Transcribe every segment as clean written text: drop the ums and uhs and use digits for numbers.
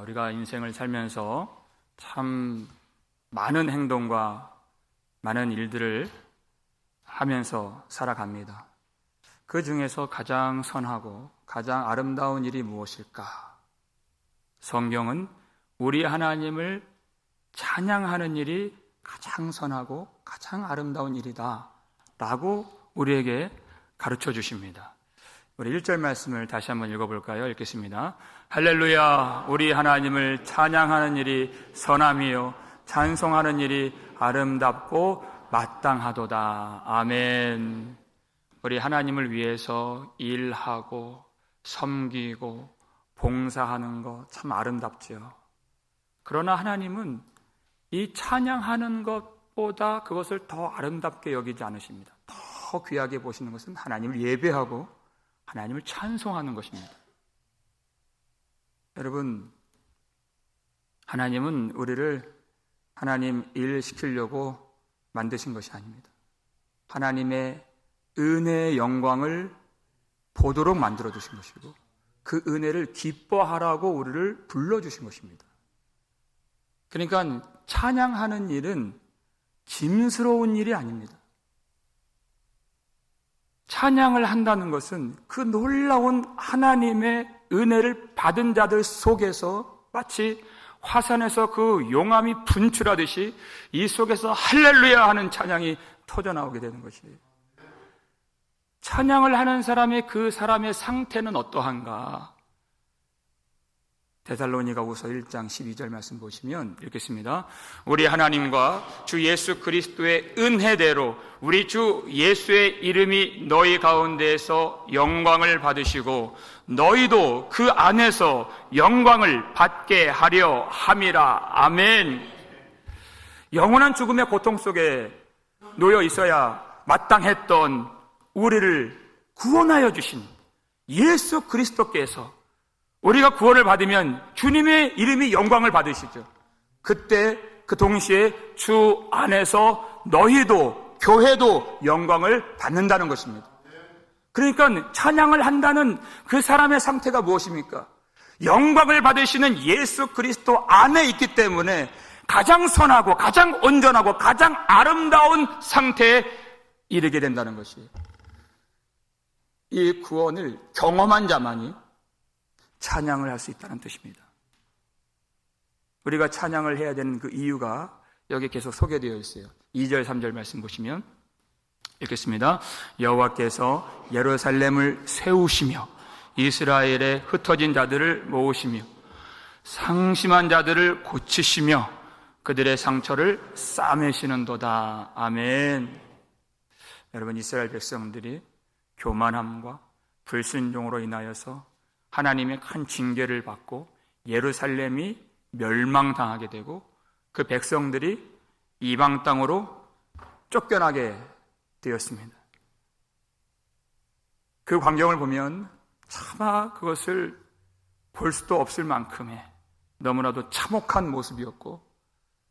우리가 인생을 살면서 참 많은 행동과 많은 일들을 하면서 살아갑니다. 그 중에서 가장 선하고 가장 아름다운 일이 무엇일까? 성경은 우리 하나님을 찬양하는 일이 가장 선하고 가장 아름다운 일이다 라고 우리에게 가르쳐 주십니다. 우리 1절 말씀을 다시 한번 읽어볼까요? 읽겠습니다. 할렐루야, 우리 하나님을 찬양하는 일이 선함이요 찬송하는 일이 아름답고 마땅하도다. 아멘. 우리 하나님을 위해서 일하고 섬기고 봉사하는 거 참 아름답지요. 그러나 하나님은 이 찬양하는 것보다 그것을 더 아름답게 여기지 않으십니다. 더 귀하게 보시는 것은 하나님을 예배하고 하나님을 찬송하는 것입니다. 여러분, 하나님은 우리를 하나님 일 시키려고 만드신 것이 아닙니다. 하나님의 은혜의 영광을 보도록 만들어 주신 것이고 그 은혜를 기뻐하라고 우리를 불러주신 것입니다. 그러니까 찬양하는 일은 짐스러운 일이 아닙니다. 찬양을 한다는 것은 그 놀라운 하나님의 은혜를 받은 자들 속에서 마치 화산에서 그 용암이 분출하듯이 이 속에서 할렐루야 하는 찬양이 터져나오게 되는 것이에요. 찬양을 하는 사람의 그 사람의 상태는 어떠한가? 데살로니가후서 1장 12절 말씀 보시면 읽겠습니다. 우리 하나님과 주 예수 그리스도의 은혜대로 우리 주 예수의 이름이 너희 가운데에서 영광을 받으시고 너희도 그 안에서 영광을 받게 하려 함이라. 아멘. 영원한 죽음의 고통 속에 놓여 있어야 마땅했던 우리를 구원하여 주신 예수 그리스도께서 우리가 구원을 받으면 주님의 이름이 영광을 받으시죠. 그때 그 동시에 주 안에서 너희도 교회도 영광을 받는다는 것입니다. 그러니까 찬양을 한다는 그 사람의 상태가 무엇입니까? 영광을 받으시는 예수 그리스도 안에 있기 때문에 가장 선하고 가장 온전하고 가장 아름다운 상태에 이르게 된다는 것이에요. 이 구원을 경험한 자만이 찬양을 할 수 있다는 뜻입니다. 우리가 찬양을 해야 되는 그 이유가 여기 계속 소개되어 있어요. 2절 3절 말씀 보시면 읽겠습니다. 여호와께서 예루살렘을 세우시며 이스라엘에 흩어진 자들을 모으시며 상심한 자들을 고치시며 그들의 상처를 싸매시는도다. 아멘. 여러분, 이스라엘 백성들이 교만함과 불순종으로 인하여서 하나님의 큰 징계를 받고 예루살렘이 멸망당하게 되고 그 백성들이 이방 땅으로 쫓겨나게 되었습니다. 그 광경을 보면 차마 그것을 볼 수도 없을 만큼의 너무나도 참혹한 모습이었고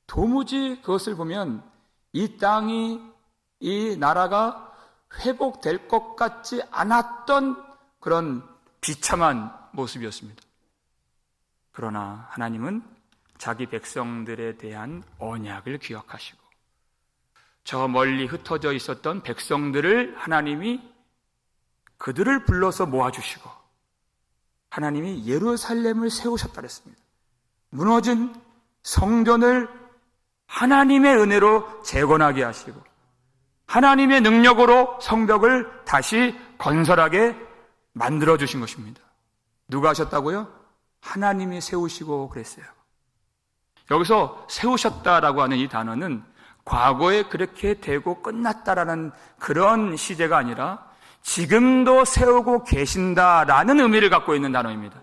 도무지 그것을 보면 이 땅이 이 나라가 회복될 것 같지 않았던 그런 비참한 모습이었습니다. 그러나 하나님은 자기 백성들에 대한 언약을 기억하시고 저 멀리 흩어져 있었던 백성들을 하나님이 그들을 불러서 모아주시고 하나님이 예루살렘을 세우셨다 그랬습니다. 무너진 성전을 하나님의 은혜로 재건하게 하시고 하나님의 능력으로 성벽을 다시 건설하게 만들어주신 것입니다. 누가 하셨다고요? 하나님이 세우시고 그랬어요. 여기서 세우셨다라고 하는 이 단어는 과거에 그렇게 되고 끝났다라는 그런 시제가 아니라 지금도 세우고 계신다라는 의미를 갖고 있는 단어입니다.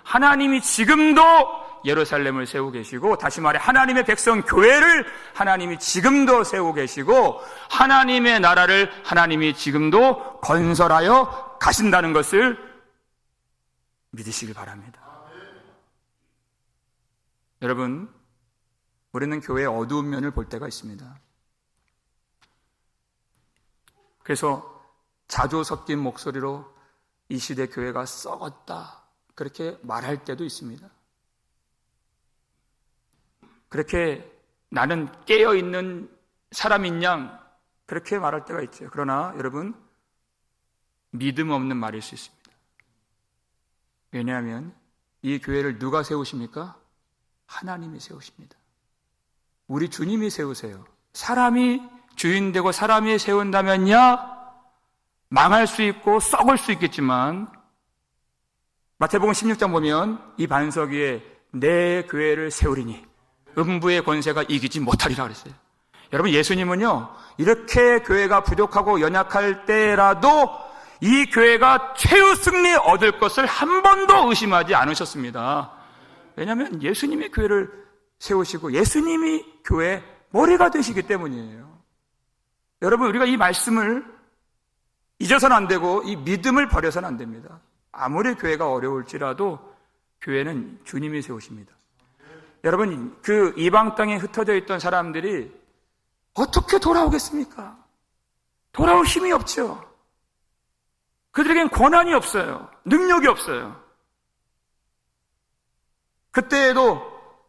하나님이 지금도 예루살렘을 세우고 계시고 다시 말해 하나님의 백성 교회를 하나님이 지금도 세우고 계시고 하나님의 나라를 하나님이 지금도 건설하여 가신다는 것을 믿으시길 바랍니다. 여러분, 우리는 교회의 어두운 면을 볼 때가 있습니다. 그래서 자조 섞인 목소리로 이 시대 교회가 썩었다 그렇게 말할 때도 있습니다. 그렇게 나는 깨어있는 사람인 양 그렇게 말할 때가 있죠. 그러나 여러분, 믿음 없는 말일 수 있습니다. 왜냐하면 이 교회를 누가 세우십니까? 하나님이 세우십니다. 우리 주님이 세우세요. 사람이 주인 되고 사람이 세운다면야 망할 수 있고 썩을 수 있겠지만, 마태복음 16장 보면 이 반석 위에 내 교회를 세우리니 음부의 권세가 이기지 못하리라 그랬어요. 여러분, 예수님은요, 이렇게 교회가 부족하고 연약할 때라도 이 교회가 최후 승리 얻을 것을 한 번도 의심하지 않으셨습니다. 왜냐하면 예수님이 교회를 세우시고 예수님이 교회의 머리가 되시기 때문이에요. 여러분, 우리가 이 말씀을 잊어서는 안 되고 이 믿음을 버려서는 안 됩니다. 아무리 교회가 어려울지라도 교회는 주님이 세우십니다. 여러분, 그 이방 땅에 흩어져 있던 사람들이 어떻게 돌아오겠습니까? 돌아올 힘이 없죠. 그들에겐 권한이 없어요. 능력이 없어요. 그때에도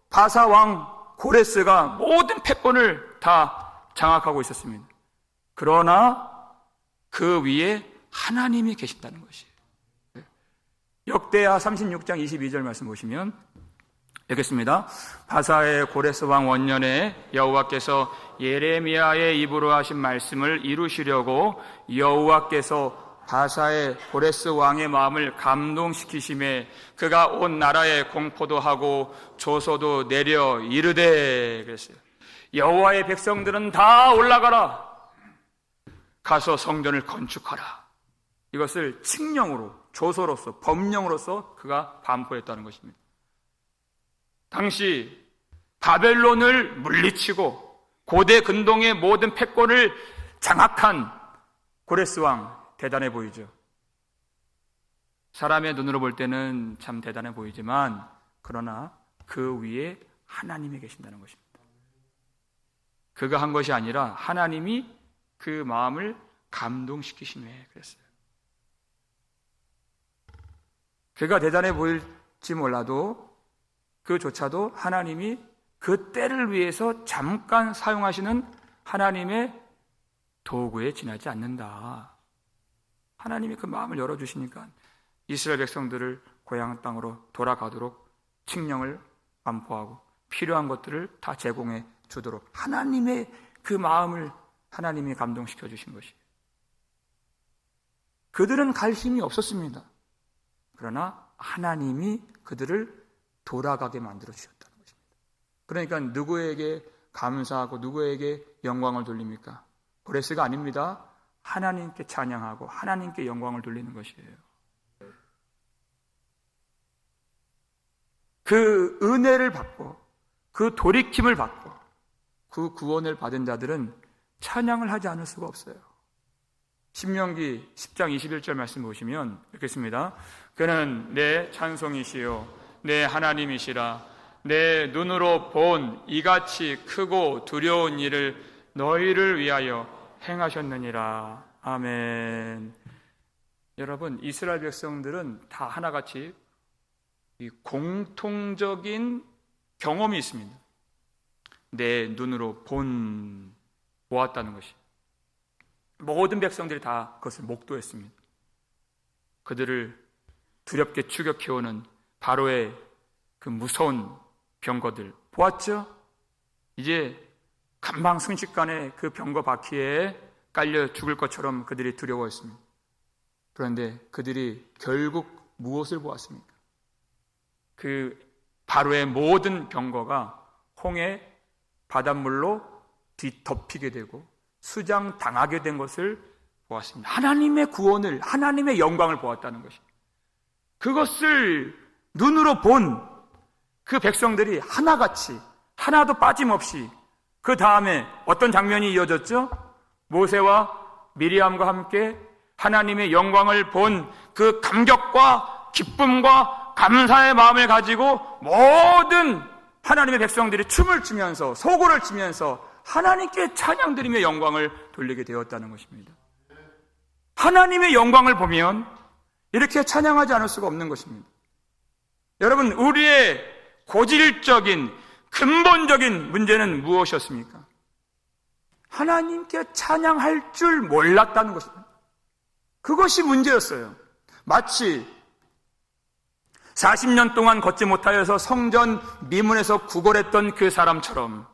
바사 왕 고레스가 모든 패권을 다 장악하고 있었습니다. 그러나 그 위에 하나님이 계신다는 것이에요. 역대하 36장 22절 말씀 보시면 읽겠습니다. 바사의 고레스 왕 원년에 여호와께서 예레미야의 입으로 하신 말씀을 이루시려고 여호와께서 바사의 고레스 왕의 마음을 감동시키심에 그가 온 나라에 공포도 하고 조소도 내려 이르되 그랬어요. 여호와의 백성들은 다 올라가라. 가서 성전을 건축하라. 이것을 칙령으로, 조서로서, 법령으로서 그가 반포했다는 것입니다. 당시 바벨론을 물리치고 고대 근동의 모든 패권을 장악한 고레스 왕, 대단해 보이죠. 사람의 눈으로 볼 때는 참 대단해 보이지만, 그러나 그 위에 하나님이 계신다는 것입니다. 그가 한 것이 아니라 하나님이 그 마음을 감동시키심에 그랬어요. 그가 대단해 보일지 몰라도 그조차도 하나님이 그 때를 위해서 잠깐 사용하시는 하나님의 도구에 지나지 않는다. 하나님이 그 마음을 열어주시니까 이스라엘 백성들을 고향 땅으로 돌아가도록 칙령을 반포하고 필요한 것들을 다 제공해 주도록 하나님의 그 마음을 하나님이 감동시켜 주신 것이에요. 그들은 갈 힘이 없었습니다. 그러나 하나님이 그들을 돌아가게 만들어 주셨다는 것입니다. 그러니까 누구에게 감사하고 누구에게 영광을 돌립니까? 고레스가 아닙니다. 하나님께 찬양하고 하나님께 영광을 돌리는 것이에요. 그 은혜를 받고 그 돌이킴을 받고 그 구원을 받은 자들은 찬양을 하지 않을 수가 없어요. 신명기 10장 21절 말씀 보시면 읽겠습니다. 그는 내 찬송이시요 내 하나님이시라. 내 눈으로 본 이같이 크고 두려운 일을 너희를 위하여 행하셨느니라. 아멘. 여러분, 이스라엘 백성들은 다 하나같이 이 공통적인 경험이 있습니다. 내 눈으로 보았다는 것이. 모든 백성들이 다 그것을 목도했습니다. 그들을 두렵게 추격해오는 바로의 그 무서운 병거들 보았죠? 이제 금방 순식간에 그 병거 바퀴에 깔려 죽을 것처럼 그들이 두려워했습니다. 그런데 그들이 결국 무엇을 보았습니까? 그 바로의 모든 병거가 홍해 바닷물로 뒤덮이게 되고 수장당하게 된 것을 보았습니다. 하나님의 구원을, 하나님의 영광을 보았다는 것입니다. 그것을 눈으로 본 그 백성들이 하나같이 하나도 빠짐없이 그 다음에 어떤 장면이 이어졌죠? 모세와 미리암과 함께 하나님의 영광을 본 그 감격과 기쁨과 감사의 마음을 가지고 모든 하나님의 백성들이 춤을 추면서 소고를 치면서 하나님께 찬양드리며 영광을 돌리게 되었다는 것입니다. 하나님의 영광을 보면 이렇게 찬양하지 않을 수가 없는 것입니다. 여러분, 우리의 고질적인 근본적인 문제는 무엇이었습니까? 하나님께 찬양할 줄 몰랐다는 것입니다. 그것이 문제였어요. 마치 40년 동안 걷지 못하여서 성전 미문에서 구걸했던 그 사람처럼,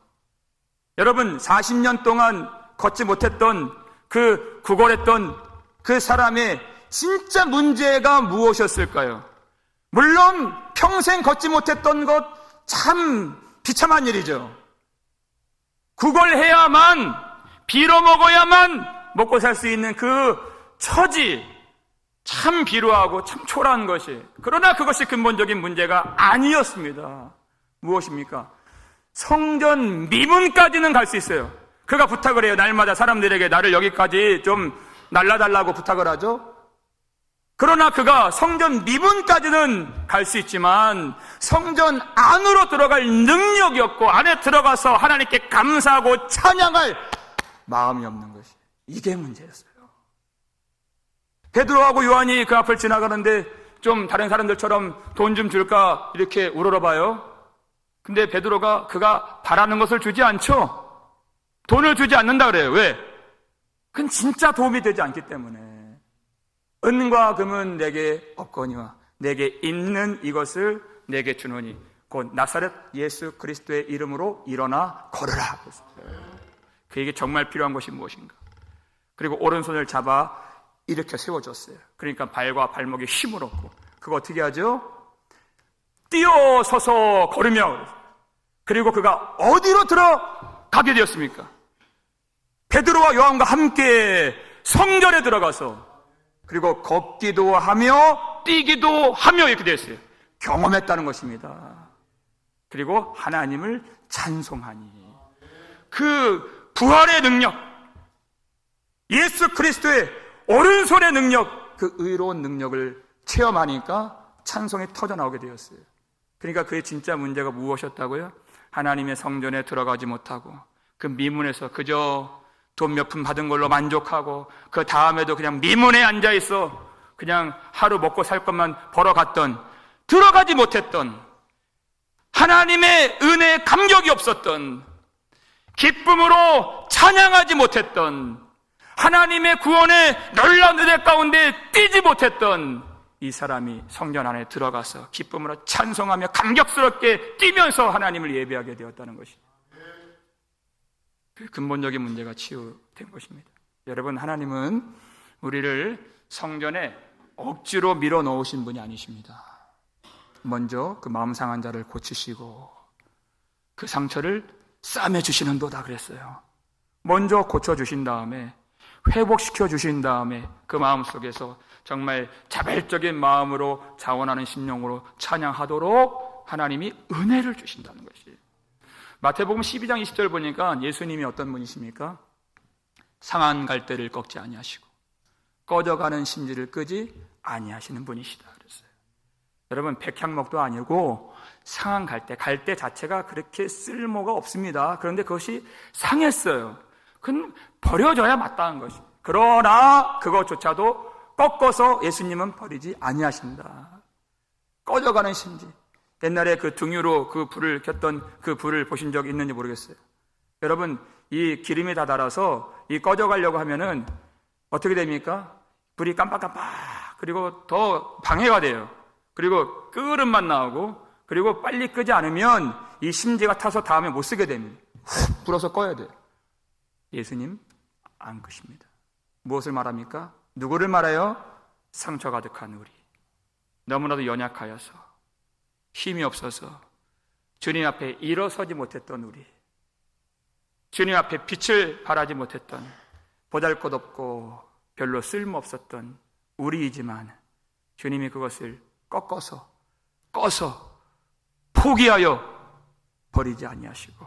여러분 40년 동안 걷지 못했던 그 구걸했던 그 사람의 진짜 문제가 무엇이었을까요? 물론 평생 걷지 못했던 것 참 비참한 일이죠. 구걸해야만, 빌어먹어야만 먹고 살 수 있는 그 처지, 참 비루하고 참 초라한 것이, 그러나 그것이 근본적인 문제가 아니었습니다. 무엇입니까? 성전 미문까지는 갈 수 있어요. 그가 부탁을 해요. 날마다 사람들에게 나를 여기까지 좀 날라달라고 부탁을 하죠. 그러나 그가 성전 미문까지는 갈 수 있지만 성전 안으로 들어갈 능력이 없고, 안에 들어가서 하나님께 감사하고 찬양할 마음이 없는 것이, 이게 문제였어요. 베드로하고 요한이 그 앞을 지나가는데 좀 다른 사람들처럼 돈 좀 줄까 이렇게 우러러봐요. 근데 베드로가 그가 바라는 것을 주지 않죠. 돈을 주지 않는다 그래요. 왜? 그건 진짜 도움이 되지 않기 때문에. 은과 금은 내게 없거니와 내게 있는 이것을 내게 주노니 곧 나사렛 예수 그리스도의 이름으로 일어나 걸으라. 그에게 정말 필요한 것이 무엇인가? 그리고 오른손을 잡아 일으켜 세워줬어요. 그러니까 발과 발목에 힘을 얻고, 그거 어떻게 하죠? 뛰어서서 걸으며, 그리고 그가 어디로 들어가게 되었습니까? 베드로와 요한과 함께 성전에 들어가서, 그리고 걷기도 하며 뛰기도 하며 이렇게 되었어요. 경험했다는 것입니다. 그리고 하나님을 찬송하니, 그 부활의 능력, 예수 그리스도의 오른손의 능력, 그 의로운 능력을 체험하니까 찬송이 터져나오게 되었어요. 그러니까 그의 진짜 문제가 무엇이었다고요? 하나님의 성전에 들어가지 못하고 그 미문에서 그저 돈 몇 푼 받은 걸로 만족하고, 그 다음에도 그냥 미문에 앉아있어 그냥 하루 먹고 살 것만 벌어갔던, 들어가지 못했던, 하나님의 은혜에 감격이 없었던, 기쁨으로 찬양하지 못했던, 하나님의 구원의 놀라운 은혜 가운데 뛰지 못했던 이 사람이 성전 안에 들어가서 기쁨으로 찬송하며 감격스럽게 뛰면서 하나님을 예배하게 되었다는 것이, 그 근본적인 문제가 치유된 것입니다. 여러분, 하나님은 우리를 성전에 억지로 밀어 넣으신 분이 아니십니다. 먼저 그 마음 상한 자를 고치시고 그 상처를 싸매 주시는도다 그랬어요. 먼저 고쳐주신 다음에, 회복시켜 주신 다음에 그 마음 속에서 정말 자발적인 마음으로 자원하는 심령으로 찬양하도록 하나님이 은혜를 주신다는 것이. 마태복음 12장 20절 보니까 예수님이 어떤 분이십니까? 상한 갈대를 꺾지 아니하시고 꺼져가는 심지를 끄지 아니하시는 분이시다 그랬어요. 여러분, 백향목도 아니고 상한 갈대 자체가 그렇게 쓸모가 없습니다. 그런데 그것이 상했어요. 그건 버려져야 마땅한 것이. 그러나 그것조차도 꺾어서 예수님은 버리지 아니하신다. 꺼져가는 심지. 옛날에 그 등유로 그 불을 켰던 그 불을 보신 적 있는지 모르겠어요. 여러분, 이 기름이 다 달아서 이 꺼져가려고 하면은 어떻게 됩니까? 불이 깜빡깜빡, 그리고 더 방해가 돼요. 그리고 끄름만 나오고, 그리고 빨리 끄지 않으면 이 심지가 타서 다음에 못 쓰게 됩니다. 훅 불어서 꺼야 돼요. 예수님 안 끄십니다. 무엇을 말합니까? 누구를 말해요? 상처 가득한 우리, 너무나도 연약하여서 힘이 없어서 주님 앞에 일어서지 못했던 우리, 주님 앞에 빛을 발하지 못했던, 보잘것없고 별로 쓸모없었던 우리이지만 주님이 그것을 꺾어서 꺼서 포기하여 버리지 아니하시고,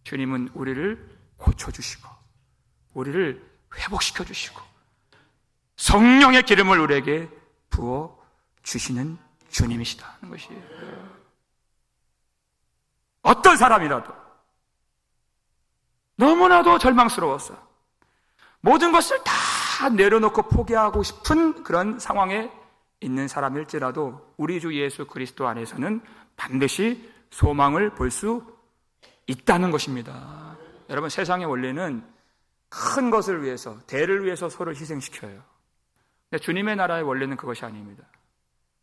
주님은 우리를 고쳐주시고 우리를 회복시켜주시고 성령의 기름을 우리에게 부어주시는 주님이시다는 것이에요. 어떤 사람이라도 너무나도 절망스러워서 모든 것을 다 내려놓고 포기하고 싶은 그런 상황에 있는 사람일지라도 우리 주 예수 그리스도 안에서는 반드시 소망을 볼 수 있다는 것입니다. 여러분, 세상의 원리는 큰 것을 위해서, 대를 위해서 서로를 희생시켜요. 근데 주님의 나라의 원리는 그것이 아닙니다.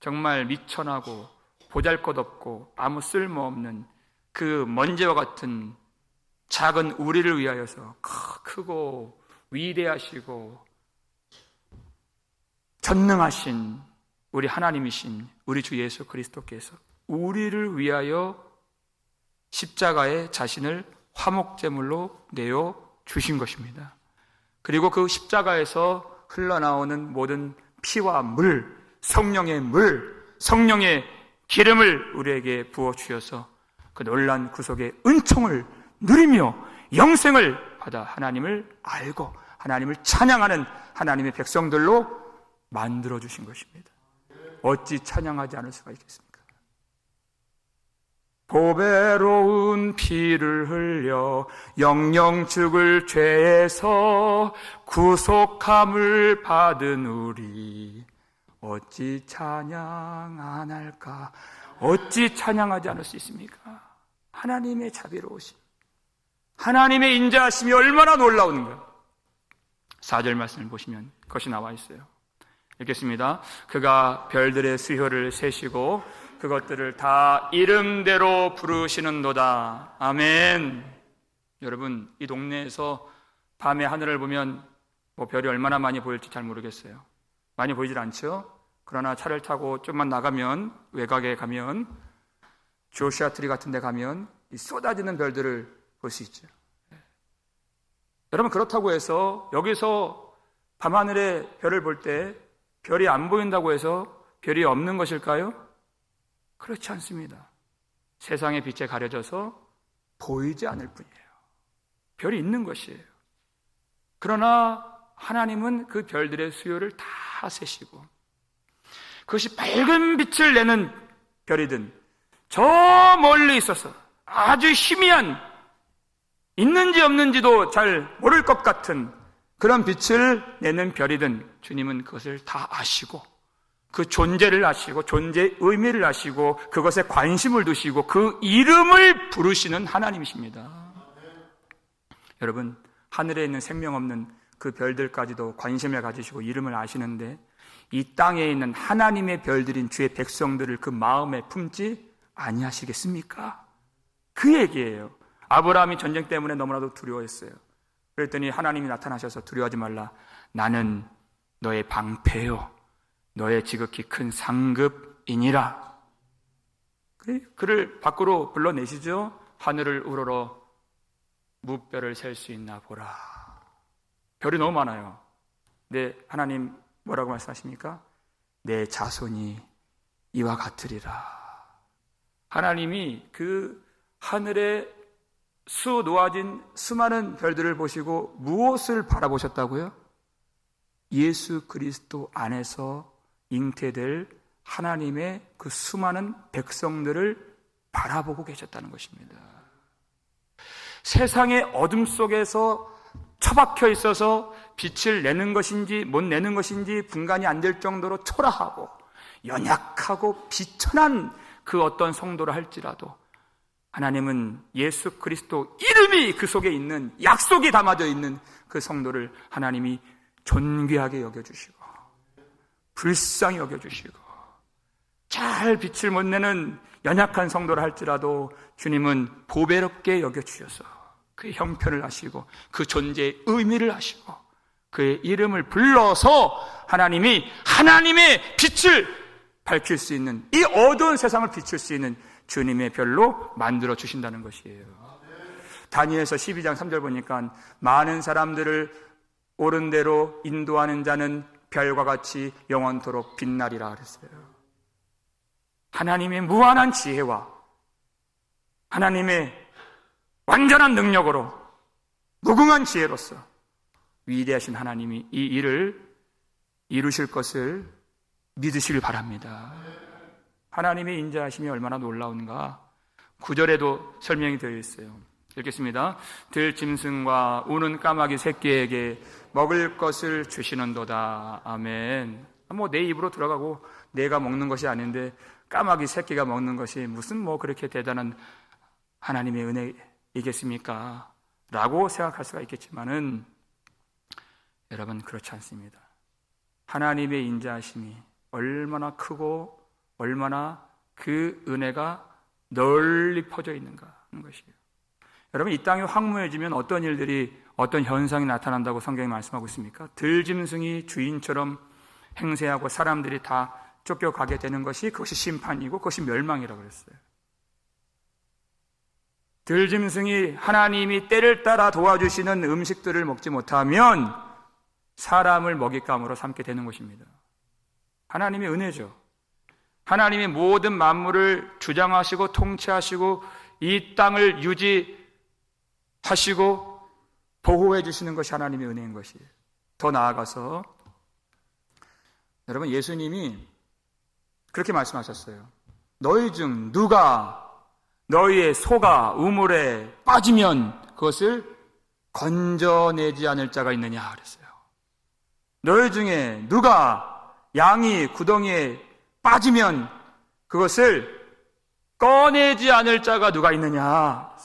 정말 미천하고 보잘것없고 아무 쓸모없는 그 먼지와 같은 작은 우리를 위하여서 크고 위대하시고 전능하신 우리 하나님이신 우리 주 예수 그리스도께서 우리를 위하여 십자가에 자신을 화목제물로 내어 주신 것입니다. 그리고 그 십자가에서 흘러나오는 모든 피와 물, 성령의 기름을 우리에게 부어주셔서 그 놀라운 구속의 은총을 누리며 영생을 받아 하나님을 알고 하나님을 찬양하는 하나님의 백성들로 만들어주신 것입니다. 어찌 찬양하지 않을 수가 있겠습니까? 보배로운 피를 흘려 영영 죽을 죄에서 구속함을 받은 우리 어찌 찬양 안 할까? 어찌 찬양하지 않을 수 있습니까? 하나님의 자비로우심, 하나님의 인자하심이 얼마나 놀라운가. 4절 말씀을 보시면 그것이 나와 있어요. 읽겠습니다. 그가 별들의 수효를 세시고 그것들을 다 이름대로 부르시는도다. 아멘. 여러분, 이 동네에서 밤에 하늘을 보면 별이 얼마나 많이 보일지 잘 모르겠어요. 많이 보이질 않죠? 그러나 차를 타고 좀만 나가면, 외곽에 가면, 조슈아 트리 같은 데 가면 이 쏟아지는 별들을 볼 수 있죠. 여러분, 그렇다고 해서 여기서 밤하늘에 별을 볼 때 별이 안 보인다고 해서 별이 없는 것일까요? 그렇지 않습니다. 세상의 빛에 가려져서 보이지 않을 뿐이에요. 별이 있는 것이에요. 그러나 하나님은 그 별들의 수요를 다 세시고 그것이 밝은 빛을 내는 별이든 저 멀리 있어서 아주 희미한 있는지 없는지도 잘 모를 것 같은 그런 빛을 내는 별이든 주님은 그것을 다 아시고 그 존재를 아시고 존재의 의미를 아시고 그것에 관심을 두시고 그 이름을 부르시는 하나님이십니다. 여러분, 하늘에 있는 생명 없는 그 별들까지도 관심을 가지시고 이름을 아시는데 이 땅에 있는 하나님의 별들인 주의 백성들을 그 마음에 품지 아니하시겠습니까? 그 얘기예요. 아브라함이 전쟁 때문에 너무나도 두려워했어요. 그랬더니 하나님이 나타나셔서 두려워하지 말라. 나는 너의 방패요 너의 지극히 큰 상급이니라. 그를 밖으로 불러내시죠. 하늘을 우러러 무별을 셀 수 있나 보라. 별이 너무 많아요. 근데 하나님 뭐라고 말씀하십니까? 내 자손이 이와 같으리라. 하나님이 그 하늘에 수 놓아진 수많은 별들을 보시고 무엇을 바라보셨다고요? 예수 그리스도 안에서 잉태될 하나님의 그 수많은 백성들을 바라보고 계셨다는 것입니다. 세상의 어둠 속에서 처박혀 있어서 빛을 내는 것인지 못 내는 것인지 분간이 안 될 정도로 초라하고 연약하고 비천한 그 어떤 성도를 할지라도 하나님은 예수 그리스도 이름이 그 속에 있는 약속이 담아져 있는 그 성도를 하나님이 존귀하게 여겨주시고 불쌍히 여겨주시고 잘 빛을 못 내는 연약한 성도를 할지라도 주님은 보배롭게 여겨주셔서 그의 형편을 아시고 그 존재의 의미를 아시고 그의 이름을 불러서 하나님이 하나님의 빛을 밝힐 수 있는 이 어두운 세상을 비출 수 있는 주님의 별로 만들어 주신다는 것이에요. 다니엘서 12장 3절 보니까 많은 사람들을 옳은 대로 인도하는 자는 별과 같이 영원토록 빛나리라 그랬어요. 하나님의 무한한 지혜와 하나님의 완전한 능력으로 무궁한 지혜로서 위대하신 하나님이 이 일을 이루실 것을 믿으시길 바랍니다. 하나님의 인자하심이 얼마나 놀라운가 9절에도 설명이 되어 있어요. 읽겠습니다. 들짐승과 우는 까마귀 새끼에게 먹을 것을 주시는도다. 아멘. 내 입으로 들어가고 내가 먹는 것이 아닌데 까마귀 새끼가 먹는 것이 무슨 그렇게 대단한 하나님의 은혜 일이겠습니까? 라고 생각할 수가 있겠지만은 여러분, 그렇지 않습니다. 하나님의 인자하심이 얼마나 크고 얼마나 그 은혜가 널리 퍼져 있는가 하는 것이에요. 여러분, 이 땅이 황무해지면 어떤 일들이, 어떤 현상이 나타난다고 성경이 말씀하고 있습니까? 들짐승이 주인처럼 행세하고 사람들이 다 쫓겨가게 되는 것이, 그것이 심판이고 그것이 멸망이라고 그랬어요. 들짐승이 하나님이 때를 따라 도와주시는 음식들을 먹지 못하면 사람을 먹잇감으로 삼게 되는 것입니다. 하나님의 은혜죠. 하나님이 모든 만물을 주장하시고 통치하시고 이 땅을 유지하시고 보호해 주시는 것이 하나님의 은혜인 것이에요. 더 나아가서 여러분, 예수님이 그렇게 말씀하셨어요. 너희 중 누가 너희의 소가 우물에 빠지면 그것을 건져내지 않을 자가 있느냐 그랬어요. 너희 중에 누가 양이 구덩이에 빠지면 그것을 꺼내지 않을 자가 누가 있느냐.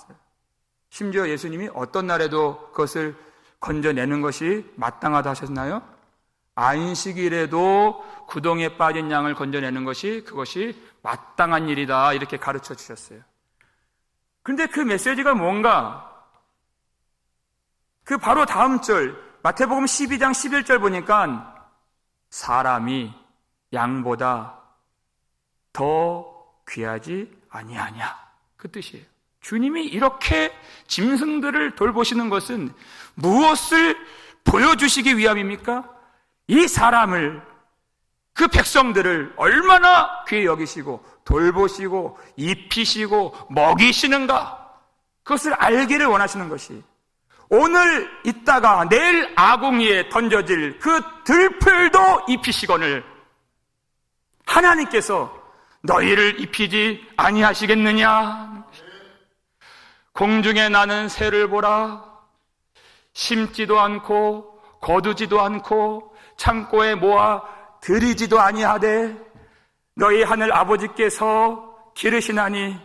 심지어 예수님이 어떤 날에도 그것을 건져내는 것이 마땅하다 하셨나요? 안식일에도 구덩이에 빠진 양을 건져내는 것이, 그것이 마땅한 일이다, 이렇게 가르쳐 주셨어요. 그런데 그 메시지가 뭔가, 그 바로 다음 절 마태복음 12장 11절 보니까 사람이 양보다 더 귀하지 아니하냐, 그 뜻이에요. 주님이 이렇게 짐승들을 돌보시는 것은 무엇을 보여주시기 위함입니까? 이 사람을, 그 백성들을 얼마나 귀히 여기시고 돌보시고 입히시고 먹이시는가, 그것을 알기를 원하시는 것이, 오늘 있다가 내일 아궁이에 던져질 그 들풀도 입히시거늘 하나님께서 너희를 입히지 아니하시겠느냐. 공중에 나는 새를 보라. 심지도 않고 거두지도 않고 창고에 모아 들이지도 아니하되 너희 하늘 아버지께서 기르시나니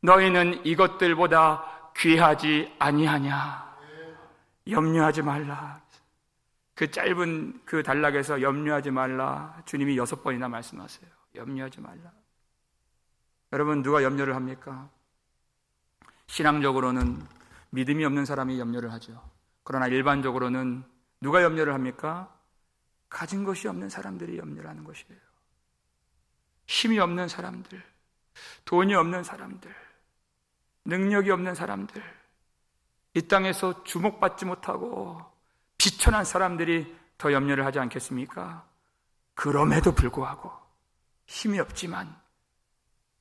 너희는 이것들보다 귀하지 아니하냐. 염려하지 말라. 그 짧은 그 단락에서 염려하지 말라, 주님이 6번이나 말씀하세요. 염려하지 말라. 여러분, 누가 염려를 합니까? 신앙적으로는 믿음이 없는 사람이 염려를 하죠. 그러나 일반적으로는 누가 염려를 합니까? 가진 것이 없는 사람들이 염려를 하는 것이에요. 힘이 없는 사람들, 돈이 없는 사람들, 능력이 없는 사람들, 이 땅에서 주목받지 못하고 비천한 사람들이 더 염려를 하지 않겠습니까? 그럼에도 불구하고 힘이 없지만,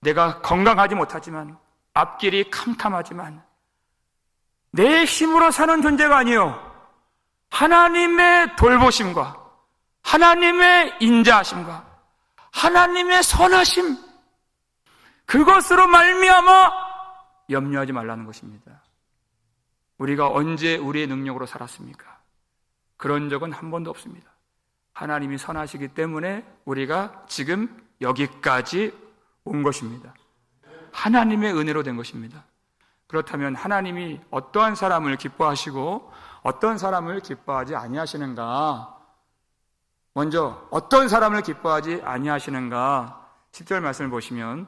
내가 건강하지 못하지만, 앞길이 캄캄하지만 내 힘으로 사는 존재가 아니요, 하나님의 돌보심과 하나님의 인자하심과 하나님의 선하심, 그것으로 말미암아 염려하지 말라는 것입니다. 우리가 언제 우리의 능력으로 살았습니까? 그런 적은 한 번도 없습니다. 하나님이 선하시기 때문에 우리가 지금 여기까지 온 것입니다. 하나님의 은혜로 된 것입니다. 그렇다면 하나님이 어떠한 사람을 기뻐하시고 어떤 사람을 기뻐하지 아니하시는가? 먼저 어떤 사람을 기뻐하지 아니하시는가? 10절 말씀을 보시면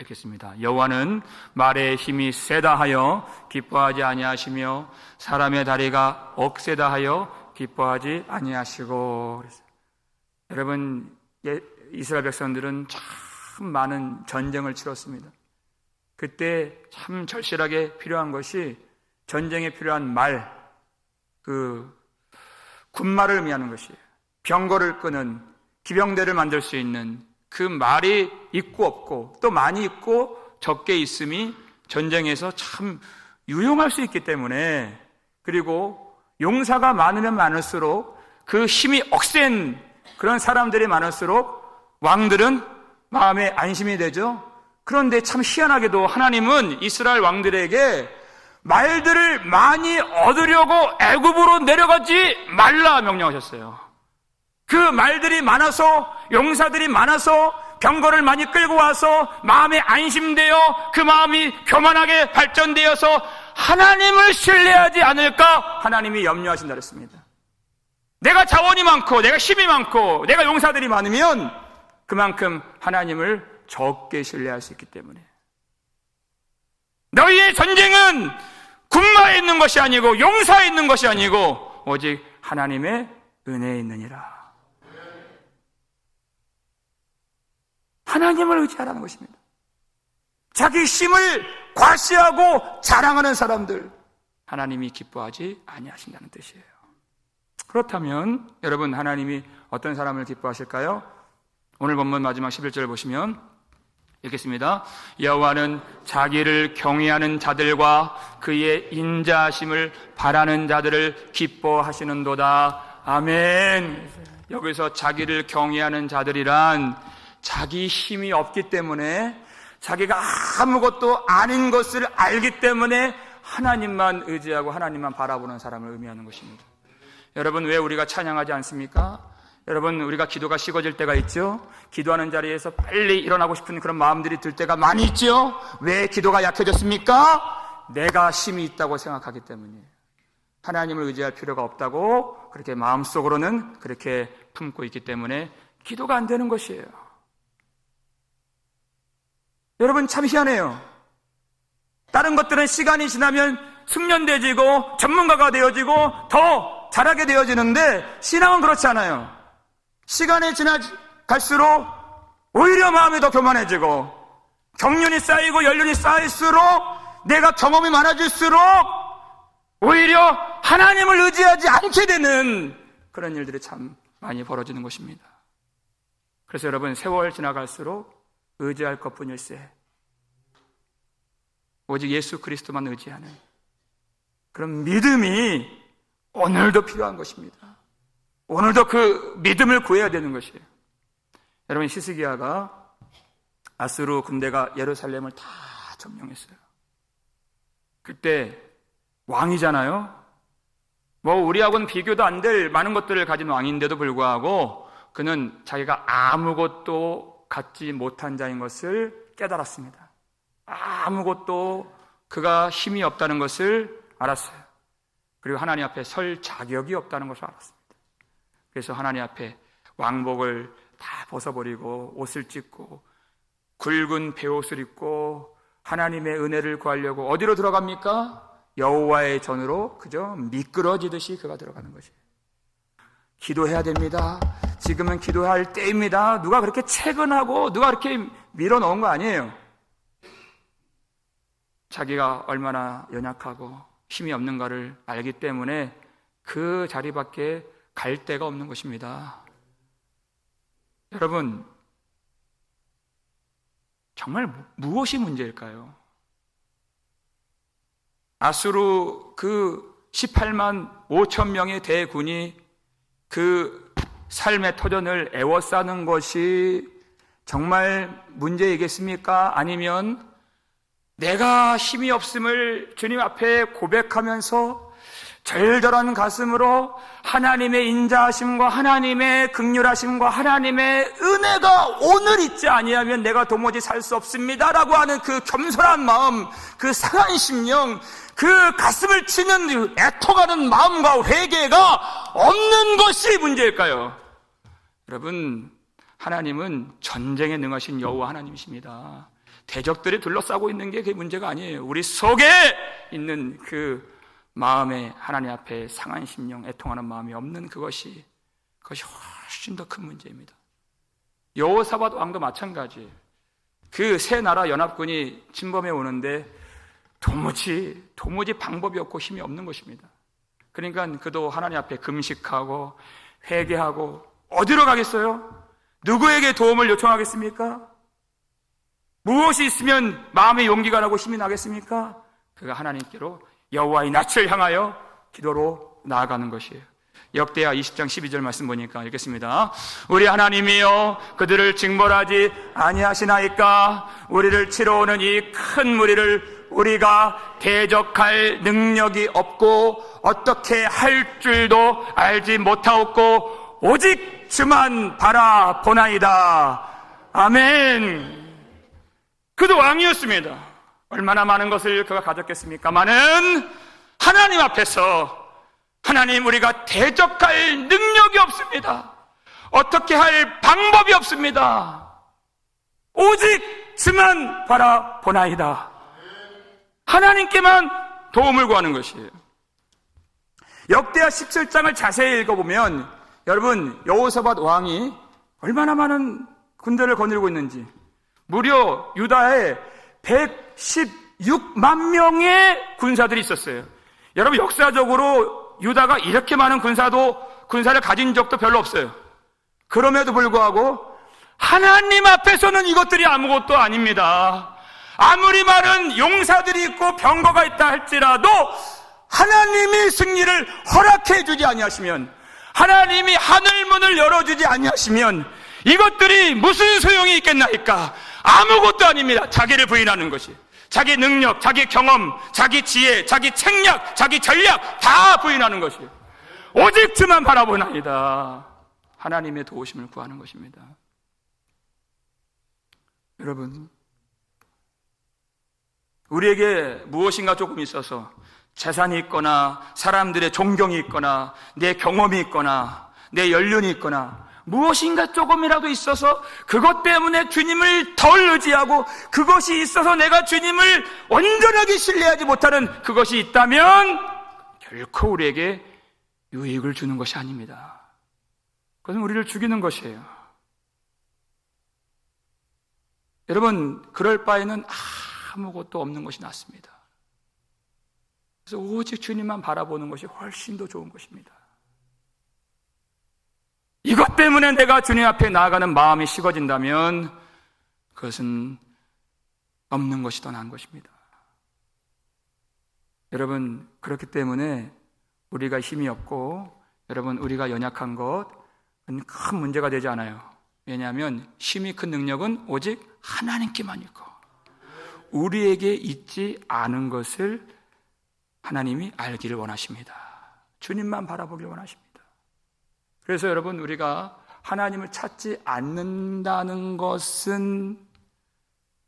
읽겠습니다. 여호와는 말의 힘이 세다 하여 기뻐하지 아니하시며 사람의 다리가 억세다 하여 기뻐하지 아니하시고. 여러분, 이스라엘 백성들은 참 많은 전쟁을 치렀습니다. 그때 참 절실하게 필요한 것이, 전쟁에 필요한 말, 그 군말을 의미하는 것이에요. 병거를 끄는, 기병대를 만들 수 있는 그 말이 있고 없고, 또 많이 있고 적게 있음이 전쟁에서 참 유용할 수 있기 때문에, 그리고 용사가 많으면 많을수록 그 힘이 억센 그런 사람들이 많을수록 왕들은 마음에 안심이 되죠. 그런데 참 희한하게도 하나님은 이스라엘 왕들에게 말들을 많이 얻으려고 애굽으로 내려가지 말라 명령하셨어요. 그 말들이 많아서, 용사들이 많아서, 병거를 많이 끌고 와서 마음에 안심되어 그 마음이 교만하게 발전되어서 하나님을 신뢰하지 않을까 하나님이 염려하신다 그랬습니다. 내가 자원이 많고 내가 힘이 많고 내가 용사들이 많으면 그만큼 하나님을 적게 신뢰할 수 있기 때문에 너희의 전쟁은 군마에 있는 것이 아니고 용사에 있는 것이 아니고 오직 하나님의 은혜에 있느니라. 하나님을 의지하라는 것입니다. 자기 힘을 과시하고 자랑하는 사람들 하나님이 기뻐하지 아니하신다는 뜻이에요. 그렇다면 여러분 하나님이 어떤 사람을 기뻐하실까요? 오늘 본문 마지막 11절을 보시면 읽겠습니다. 여호와는 자기를 경외하는 자들과 그의 인자하심을 바라는 자들을 기뻐하시는도다. 아멘. 여기서 자기를 경외하는 자들이란 자기 힘이 없기 때문에 자기가 아무것도 아닌 것을 알기 때문에 하나님만 의지하고 하나님만 바라보는 사람을 의미하는 것입니다. 여러분 왜 우리가 찬양하지 않습니까? 여러분 우리가 기도가 식어질 때가 있죠. 기도하는 자리에서 빨리 일어나고 싶은 그런 마음들이 들 때가 많이 있죠. 왜 기도가 약해졌습니까? 내가 힘이 있다고 생각하기 때문이에요. 하나님을 의지할 필요가 없다고 그렇게 마음속으로는 그렇게 품고 있기 때문에 기도가 안 되는 것이에요. 여러분 참 희한해요. 다른 것들은 시간이 지나면 숙련되어지고 전문가가 되어지고 더 잘하게 되어지는데 신앙은 그렇지 않아요. 시간이 지나갈수록 오히려 마음이 더 교만해지고 경륜이 쌓이고 연륜이 쌓일수록 내가 경험이 많아질수록 오히려 하나님을 의지하지 않게 되는 그런 일들이 참 많이 벌어지는 것입니다. 그래서 여러분 세월 지나갈수록 의지할 것뿐일세 오직 예수 그리스도만 의지하는 그런 믿음이 오늘도 필요한 것입니다. 오늘도 그 믿음을 구해야 되는 것이에요. 여러분 히스기야가 아수르 군대가 예루살렘을 다 점령했어요. 그때 왕이잖아요. 뭐 우리하고는 비교도 안 될 많은 것들을 가진 왕인데도 불구하고 그는 자기가 아무것도 갖지 못한 자인 것을 깨달았습니다. 아무것도 그가 힘이 없다는 것을 알았어요. 그리고 하나님 앞에 설 자격이 없다는 것을 알았습니다. 그래서 하나님 앞에 왕복을 다 벗어버리고 옷을 찢고 굵은 베옷을 입고 하나님의 은혜를 구하려고 어디로 들어갑니까? 여호와의 전으로 그저 미끄러지듯이 그가 들어가는 것이에요. 기도해야 됩니다. 지금은 기도할 때입니다. 누가 그렇게 채근하고 누가 그렇게 밀어넣은 거 아니에요. 자기가 얼마나 연약하고 힘이 없는가를 알기 때문에 그 자리밖에 갈 데가 없는 것입니다. 여러분 정말 무엇이 문제일까요? 아수르 그 18만 5천 명의 대군이 그 삶의 터전을 에워싸는 것이 정말 문제이겠습니까? 아니면 내가 힘이 없음을 주님 앞에 고백하면서 절절한 가슴으로 하나님의 인자하심과 하나님의 긍휼하심과 하나님의 은혜가 오늘 있지 아니하면 내가 도무지 살 수 없습니다라고 하는 그 겸손한 마음, 그 상한 심령, 그 가슴을 치는 애통하는 마음과 회개가 없는 것이 문제일까요? 여러분, 하나님은 전쟁에 능하신 여호와 하나님이십니다. 대적들이 둘러싸고 있는 게 그게 문제가 아니에요. 우리 속에 있는 그 마음에 하나님 앞에 상한 심령, 애통하는 마음이 없는 그것이 훨씬 더 큰 문제입니다. 여호사밧 왕도 마찬가지예요. 그 세 나라 연합군이 침범해 오는데 도무지 방법이 없고 힘이 없는 것입니다. 그러니까 그도 하나님 앞에 금식하고 회개하고 어디로 가겠어요? 누구에게 도움을 요청하겠습니까? 무엇이 있으면 마음의 용기가 나고 힘이 나겠습니까? 그가 하나님께로 여호와의 낯을 향하여 기도로 나아가는 것이에요. 역대하 20장 12절 말씀 보니까 읽겠습니다. 우리 하나님이여 그들을 징벌하지 아니하시나이까? 우리를 치러 오는 이 큰 무리를 우리가 대적할 능력이 없고 어떻게 할 줄도 알지 못하옵고 오직 주만 바라보나이다. 아멘. 그도 왕이었습니다. 얼마나 많은 것을 그가 가졌겠습니까마는 하나님 앞에서 하나님, 우리가 대적할 능력이 없습니다. 어떻게 할 방법이 없습니다. 오직 주만 바라보나이다. 하나님께만 도움을 구하는 것이에요. 역대하 17장을 자세히 읽어보면 여러분, 여호사밧 왕이 얼마나 많은 군대를 거느리고 있는지, 무려 유다에 116만 명의 군사들이 있었어요. 여러분, 역사적으로 유다가 이렇게 많은 군사를 가진 적도 별로 없어요. 그럼에도 불구하고 하나님 앞에서는 이것들이 아무것도 아닙니다. 아무리 많은 용사들이 있고 병거가 있다 할지라도 하나님이 승리를 허락해 주지 아니하시면, 하나님이 하늘문을 열어주지 아니하시면 이것들이 무슨 소용이 있겠나이까? 아무것도 아닙니다. 자기를 부인하는 것이, 자기 능력, 자기 경험, 자기 지혜, 자기 책략, 자기 전략 다 부인하는 것이, 오직 주만 바라보나이다. 하나님의 도우심을 구하는 것입니다. 여러분, 우리에게 무엇인가 조금 있어서 재산이 있거나 사람들의 존경이 있거나 내 경험이 있거나 내 연륜이 있거나 무엇인가 조금이라도 있어서 그것 때문에 주님을 덜 의지하고 그것이 있어서 내가 주님을 온전하게 신뢰하지 못하는 그것이 있다면 결코 우리에게 유익을 주는 것이 아닙니다. 그것은 우리를 죽이는 것이에요. 여러분, 그럴 바에는 아무것도 없는 것이 낫습니다. 그래서 오직 주님만 바라보는 것이 훨씬 더 좋은 것입니다. 이것 때문에 내가 주님 앞에 나아가는 마음이 식어진다면 그것은 없는 것이 더 나은 것입니다. 여러분, 그렇기 때문에 우리가 힘이 없고 여러분, 우리가 연약한 것은 큰 문제가 되지 않아요. 왜냐하면 힘이 큰 능력은 오직 하나님께만 있고 우리에게 있지 않은 것을 하나님이 알기를 원하십니다. 주님만 바라보길 원하십니다. 그래서 여러분, 우리가 하나님을 찾지 않는다는 것은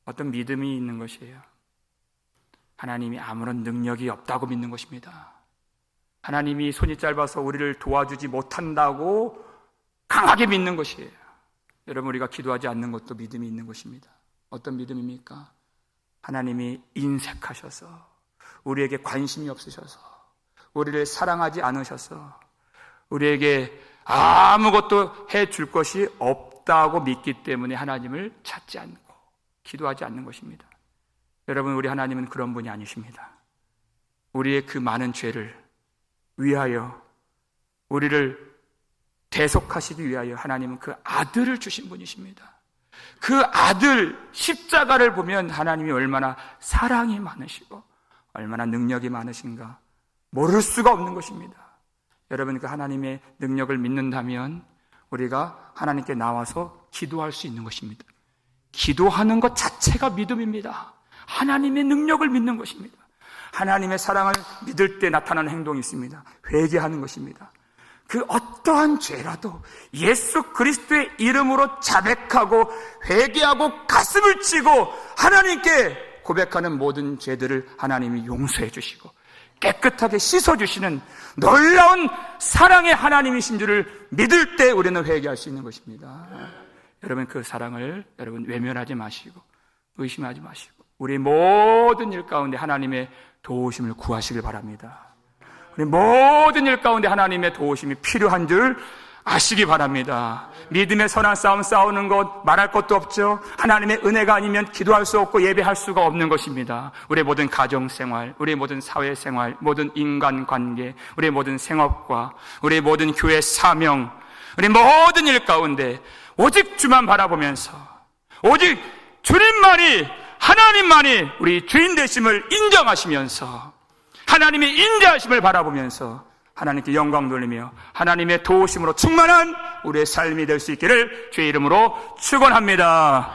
어떤 믿음이 있는 것이에요. 하나님이 아무런 능력이 없다고 믿는 것입니다. 하나님이 손이 짧아서 우리를 도와주지 못한다고 강하게 믿는 것이에요. 여러분, 우리가 기도하지 않는 것도 믿음이 있는 것입니다. 어떤 믿음입니까? 하나님이 인색하셔서 우리에게 관심이 없으셔서 우리를 사랑하지 않으셔서 우리에게 아무것도 해줄 것이 없다고 믿기 때문에 하나님을 찾지 않고 기도하지 않는 것입니다. 여러분, 우리 하나님은 그런 분이 아니십니다. 우리의 그 많은 죄를 위하여, 우리를 대속하시기 위하여 하나님은 그 아들을 주신 분이십니다. 그 아들 십자가를 보면 하나님이 얼마나 사랑이 많으시고 얼마나 능력이 많으신가 모를 수가 없는 것입니다. 여러분, 그 하나님의 능력을 믿는다면 우리가 하나님께 나와서 기도할 수 있는 것입니다. 기도하는 것 자체가 믿음입니다. 하나님의 능력을 믿는 것입니다. 하나님의 사랑을 믿을 때 나타나는 행동이 있습니다. 회개하는 것입니다. 그 어떠한 죄라도 예수 그리스도의 이름으로 자백하고 회개하고 가슴을 치고 하나님께 고백하는 모든 죄들을 하나님이 용서해 주시고 깨끗하게 씻어주시는 놀라운 사랑의 하나님이신 줄을 믿을 때 우리는 회개할 수 있는 것입니다. 여러분, 그 사랑을 여러분 외면하지 마시고 의심하지 마시고 우리 모든 일 가운데 하나님의 도우심을 구하시길 바랍니다. 우리 모든 일 가운데 하나님의 도우심이 필요한 줄 아시기 바랍니다. 믿음의 선한 싸움 싸우는 것 말할 것도 없죠. 하나님의 은혜가 아니면 기도할 수 없고 예배할 수가 없는 것입니다. 우리의 모든 가정생활, 우리의 모든 사회생활, 모든 인간관계, 우리의 모든 생업과 우리의 모든 교회 사명, 우리 모든 일 가운데 오직 주만 바라보면서 오직 주님만이, 하나님만이 우리 주인 되심을 인정하시면서 하나님의 인자하심을 바라보면서 하나님께 영광 돌리며 하나님의 도우심으로 충만한 우리의 삶이 될 수 있기를 주의 이름으로 축원합니다.